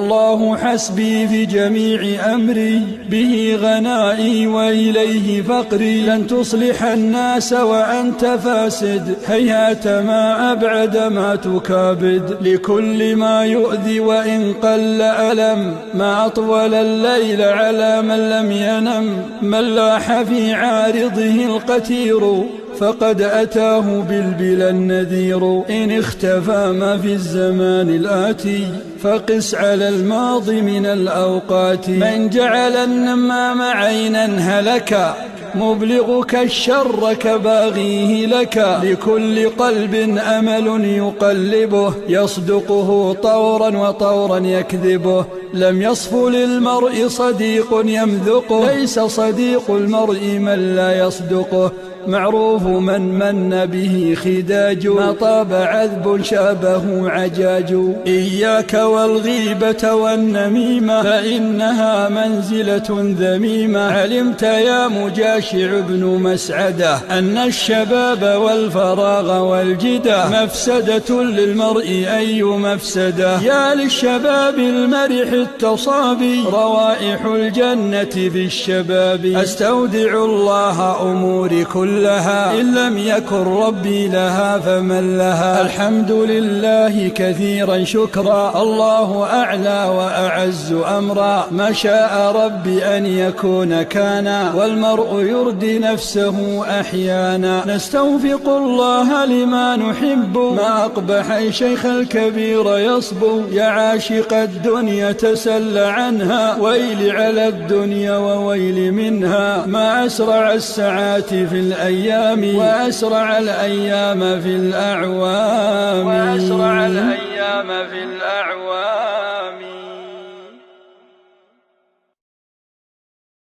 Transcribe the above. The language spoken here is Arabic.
الله حسبي في جميع أمري، به غنائي وإليه فقري. لن تصلح الناس وأنت فاسد، هيهات ما أبعد ما تكابد. لكل ما يؤذي وإن قل ألم، ما أطول الليل على من لم ينم. من لاح في عارضه القتير، فقد أتاه بالبلى النذير. إن اختفى ما في الزمان الآتي، فقس على الماضي من الأوقات. من جعل النمام عينا هلكا، مبلغك الشر كباغيه لك. لكل قلب أمل يقلبه، يصدقه طورا وطورا يكذبه. لم يصف للمرء صديق يمذقه، ليس صديق المرء من لا يصدقه. معروف من به خداج، ما طاب عذب شابه عجاج. إياك والغيبة والنميمة، فإنها منزلة ذميمة. علمت يا مجاشع بن مسعدة، أن الشباب والفراغ والجدة مفسدة للمرء أي مفسدة. يا للشباب المرح التصابي، روائح الجنة في الشباب. أستودع الله أموري كلها، إن لم يكن ربي لها فمن لها. الحمد لله كثيرا شكرا، الله أعلى وأعز أمرا. ما شاء ربي أن يكون كان، والمرء يردي نفسه أحيانا. نستوفق الله لما نحب، ما أقبح الشيخ الكبير يصبو. يا عاشق الدنيا تسل عنها، ويل على الدنيا وويل منها. ما أسرع الساعات في الأيام، وأسرع الأيام في الأعوام.